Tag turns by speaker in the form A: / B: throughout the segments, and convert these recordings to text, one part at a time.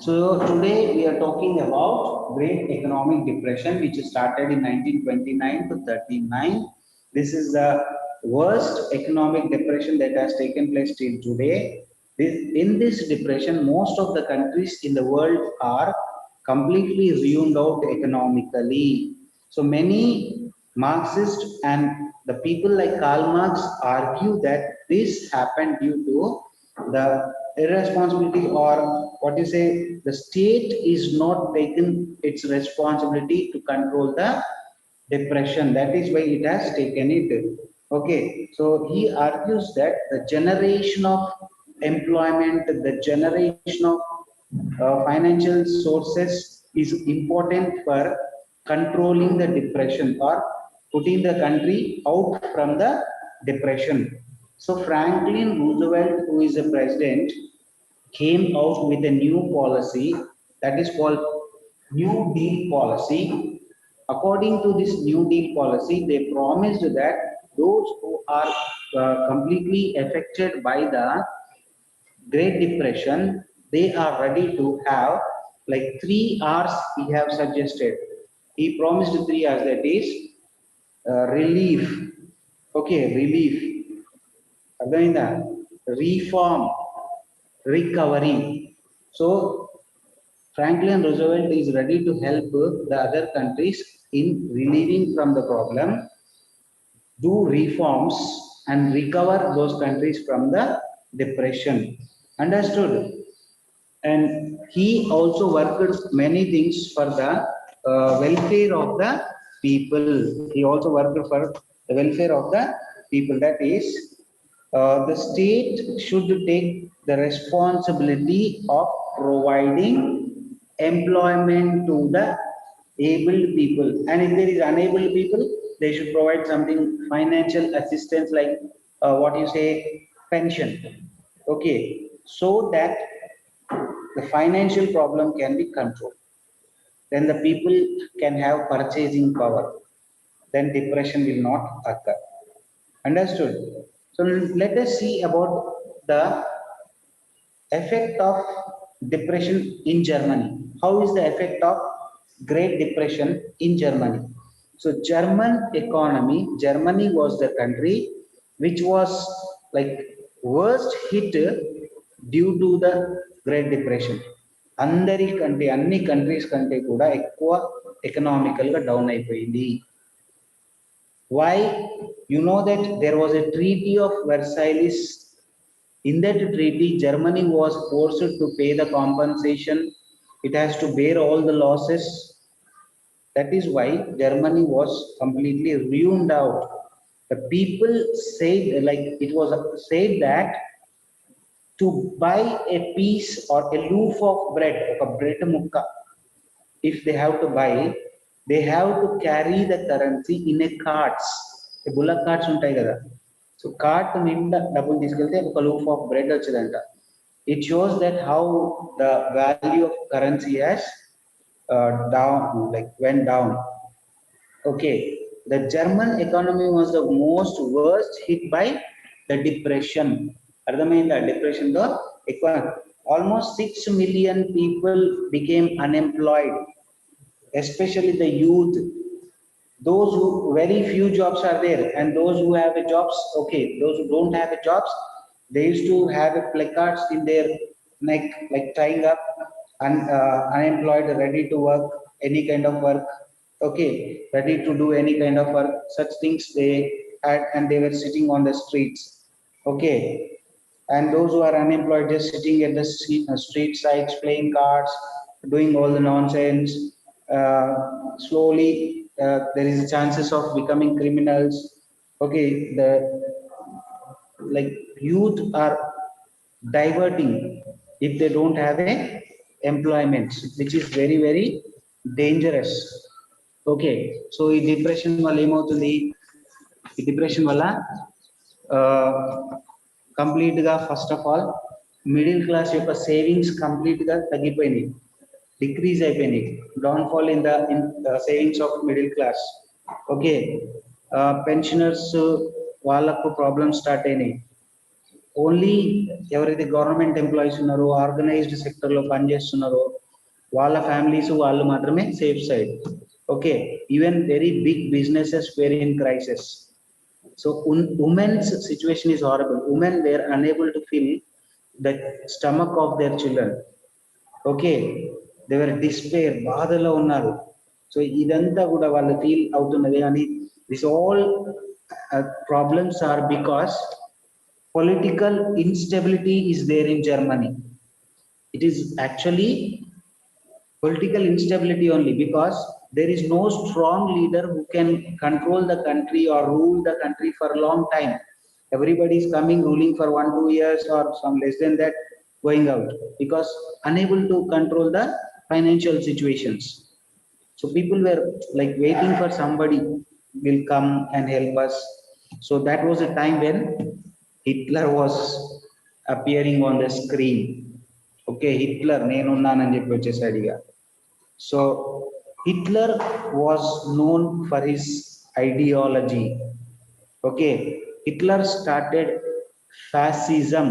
A: So today we are talking about Great Economic Depression, which started in 1929 to 39. This is the worst economic depression that has taken place till today. In this depression, most of the countries in the world are completely ruined out economically. So many Marxists and the people like Karl Marx argue that this happened due to the irresponsibility, or what you say, the state is not taken its responsibility to control the depression. That is why it has taken it. Okay, so he argues that the generation of employment, the generation of financial sources is important for controlling the depression or putting the country out from the depression. So Franklin Roosevelt, who is the president, came out with a new policy that is called New Deal policy. According to this New Deal policy, they promised that those who are completely affected by the Great Depression, they are ready to have like 3 hours. He have suggested. He promised 3 hours. That is relief. Okay, relief. Again, reform, recovery. So Franklin Roosevelt is ready to help the other countries in relieving from the problem, do reforms and recover those countries from the depression. Understood? And he also worked many things for the welfare of the people. He also worked for the welfare of the people. That is, the state should take the responsibility of providing employment to the able people, and if there is unable people, they should provide something financial assistance, like what you say, pension. Okay, so that the financial problem can be controlled, then the people can have purchasing power, then depression will not occur. Understood? So let us see about the effect of depression in Germany. How is the effect of Great Depression in Germany? So German economy, Germany was the country which was like worst hit due to the Great Depression. అందరి కంటే అన్ని countries కంటే కూడా ఎక్కువ economical గా down అయిపోయింది. Why? You know that there was a treaty of Versailles. In that treaty, Germany was forced to pay the compensation. It has to bear all the losses. That is why Germany was completely ruined out. The people said, like it was said that to buy a piece or a loaf of bread, a bread mukka, if they have to buy, they have to carry the currency in a carts. A bullock carts ఉంటాయి కదా. So cart నిండా డబ్బులు తీసుకెళ్తే ఒక loaf of bread వచ్చేదంట. It shows that how the value of currency has down, like went down. Okay, the German economy was the most worst hit by the depression. అర్థమైందా? depression తో ఎక్కువ almost 6 million people became unemployed, especially the youth. Those who, very few jobs are there, and those who have a jobs, okay, those who don't have a jobs, they used to have a placards in their neck, like tying up and unemployed, ready to work any kind of work. Okay, ready to do any kind of work, such things they had, and they were sitting on the streets. Okay, and those who are unemployed just sitting at the street sides, playing cards, doing all the nonsense. Slowly there is chances of becoming criminals. Okay, the like youth are diverting if they don't have a employment, which is very dangerous. Okay, so ఈ depression వల్ల ఏమవుతుంది? ఈ depression వల్ల complete గా first of all middle class యొక్క savings complete గా తగ్గిపోయినాయి, decrease అయిపోయినాయి. Downfall in the savings of middle class. Okay, pensioners వాళ్ళకు ప్రాబ్లమ్స్ స్టార్ట్ అయినాయి. ఓన్లీ ఎవరైతే గవర్నమెంట్ ఎంప్లాయీస్ ఉన్నారో ఆర్గనైజ్డ్ సెక్టర్ లో పనిచేస్తున్నారో వాళ్ళ ఫ్యామిలీస్ వాళ్ళు మాత్రమే safe side. Okay, even very big businesses were in crisis. So women's situation is horrible. Women were unable to fill the stomach of their children. Okay, they were despair, బాధలో ఉన్నారు. So ఇదంతా కూడా వాళ్ళు ఫీల్ అవుతున్నది. అని this all problems are because political instability is there in Germany. It is actually political instability only because there is no strong leader who can control the country or rule the country for a long time. Everybody is coming, ruling for 1-2 years or some less than that, going out because unable to control the financial situations. So people were like waiting for somebody will come and help us. So that was a time when Hitler was appearing on the screen. Okay, Hitler నేనున్నానని చెప్పి వచ్చేసాడు ఇక. So Hitler was known for his ideology. Okay, Hitler started fascism.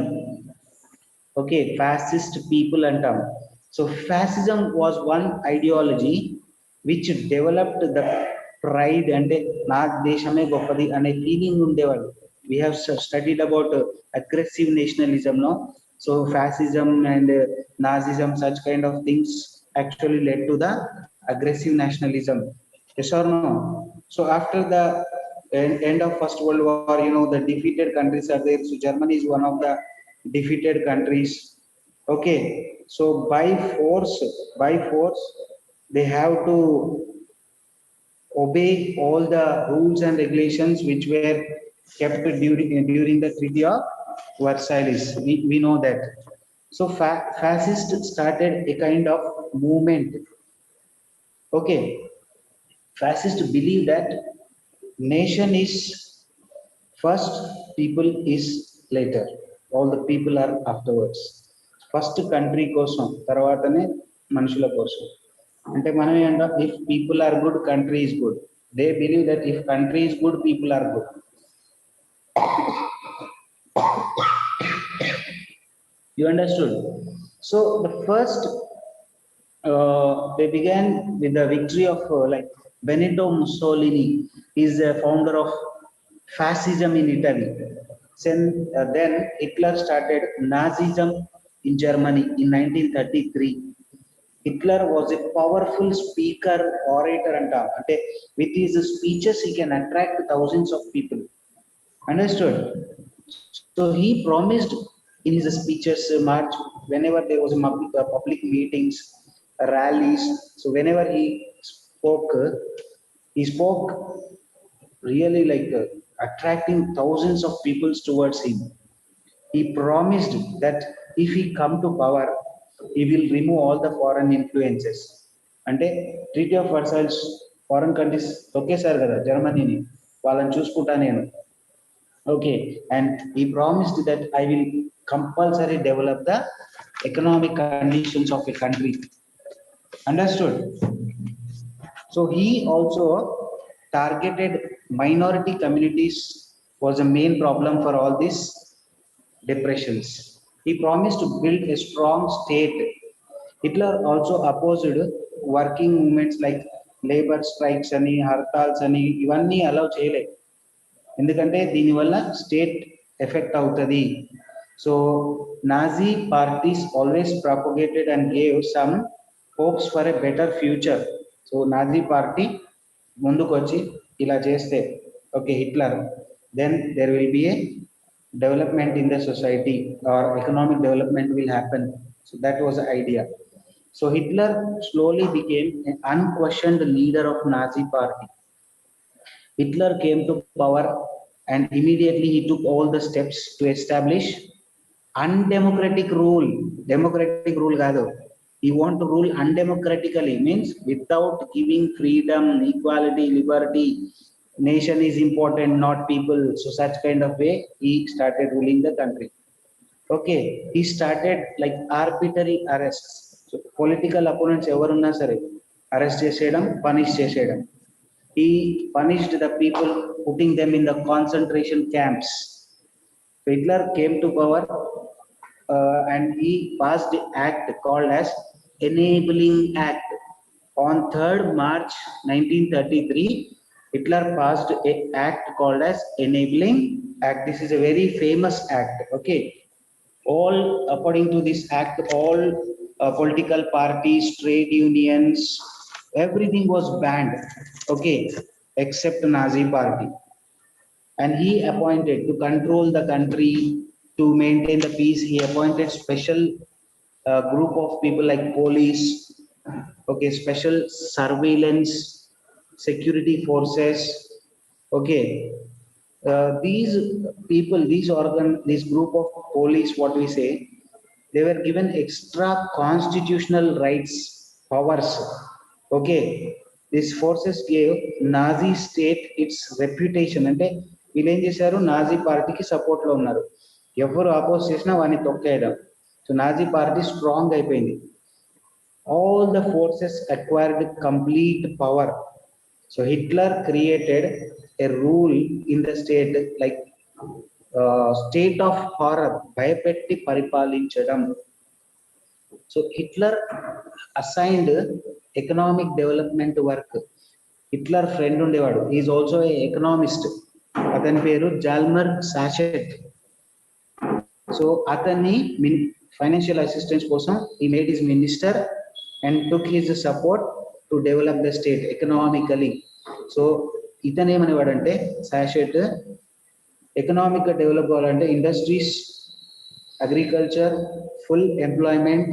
A: Okay, fascist people antam. So fascism was one ideology which developed the pride అంటే నా దేశమే గొప్పది అనే feeling ఉండేవాళ్ళు. We have studied about aggressive nationalism, no? So fascism and Nazism, such kind of things actually led to the aggressive nationalism. Yes or no? So after the end of First World War, you know, the defeated countries are there. So Germany is one of the defeated countries. Okay, so by force, they have to obey all the rules and regulations which were kept during the Treaty of Versailles. We know that. So fascist started a kind of movement. Okay, fascist believe that nation is first, people is later. All the people are afterwards. First country కోసం తర్వాతనే మనుషుల కోసం. అంటే మనం ఏంటంటే if people are good, country is good. They believe that if country is good, people are good. You understood? So the first they began with the victory of like Benito Mussolini is the founder of fascism in Italy. Then Hitler started Nazism in Germany in 1933. Hitler was a powerful speaker, orator anta. With his speeches he can attract thousands of people. Understood? So he promised in his speeches, March, whenever there was a public meetings, rallies. So whenever he spoke really like attracting thousands of people towards him. He promised that if he come to power, he will remove all the foreign influences. అంటే treaty of Versailles foreign countries తొక్కేశారు కదా జర్మనీని, వాళ్ళని చూసుకుంటా నేను. Okay, and he promised that I will compulsory develop the economic conditions of a country. Understood? So he also targeted minority communities was a main problem for all these depressions. He promised to build a strong state. Hitler also opposed working movements like labor strikes ani, hartals ani, ivanni allow cheyale. ఎందుకంటే దీనివల్ల state effect అవుతుంది. So Nazi parties always propagated and gave some hopes for a better future. So Nazi party ముందుకు వచ్చి ఇలా చేస్తే okay Hitler, then there will be a development in the society or economic development will happen. So that was the idea. So Hitler slowly became an unquestioned leader of Nazi party. Hitler came to power and immediately he took all the steps to establish undemocratic rule. Democratic rule kaadu. He want to rule undemocratically, means without giving freedom, equality, liberty. Nation is important, not people. So such kind of way he started ruling the country. Okay, he started like arbitrary arrests. So political opponents evarunna sare arrest cheseyadam, punish cheseyadam. He punished the people, putting them in the concentration camps. Hitler came to power and he passed the act called as Enabling Act. On 3rd March 1933, Hitler passed an act called as Enabling Act. This is a very famous act. Okay, all according to this act, all political parties, trade unions, everything was banned. Okay, except Nazi party. And he appointed to control the country, to maintain the peace. He appointed special group of people like police, okay, special surveillance, security forces, okay. These people, this group of police, what we say, they were given extra constitutional rights, powers. Okay, these forces gave Nazi state its reputation. అంటే వీళ్ళు ఏం చేశారు, Nazi పార్టీకి support లో ఉన్నారు, ఎవరు oppose చేసినా వాడిని తొక్కేయడం. సో నాజీ పార్టీ స్ట్రాంగ్ అయిపోయింది. All the forces acquired complete power. So Hitler created a rule in the state like state of horror, భయపెట్టి పరిపాలించడం. So Hitler assigned economic development work. Hitler friend ఉండేవాడు, is also a economist, అతని పేరు జాల్మర్ సాషెట్. So అతన్ని financial assistance కోసం ఈ made his minister and took his support to develop the state economically. So ఇతను ఏమనేవాడంటే సాషెట్, economic గా డెవలప్ అవ్వాలంటే industries, agriculture, full employment,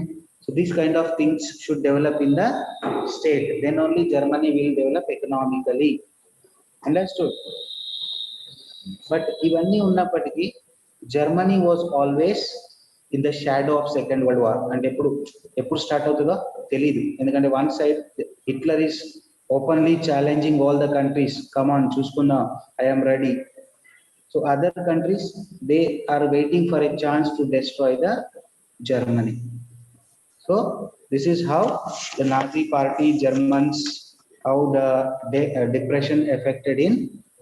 A: so these kind of things should develop in the state, then only Germany will develop economically. Understood? But ఇవన్నీ ఉన్నప్పటికీ Germany was always in the shadow of second world war. అంటే ఎప్పుడు start అవుతుందో తెలియదు, ఎందుకంటే one side Hitler is openly challenging all the countries, come on చూసుకుందాం, I'm ready. So other countries, they are waiting for a chance to destroy the Germany. So this is how the Nazi party, Germans, how the depression affected in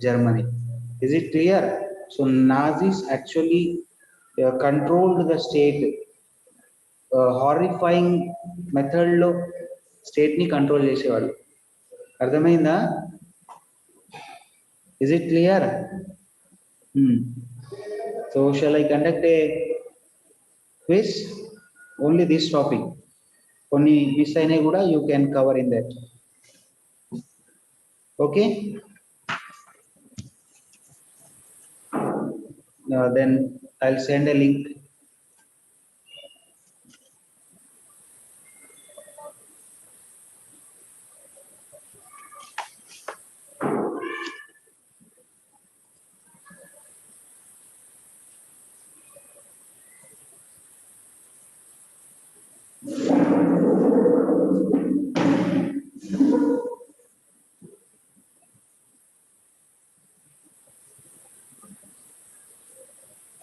A: Germany. Is it clear? So Nazis actually controlled the state, horrifying method lo state ni control చేసేవాళ్ళు. అర్థమైందా? Is it clear? So shall I conduct a quiz? Only this topic. Only miss aine kuda you can cover in that. Okay? Then I'll send a link.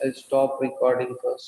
A: I'll stop recording first.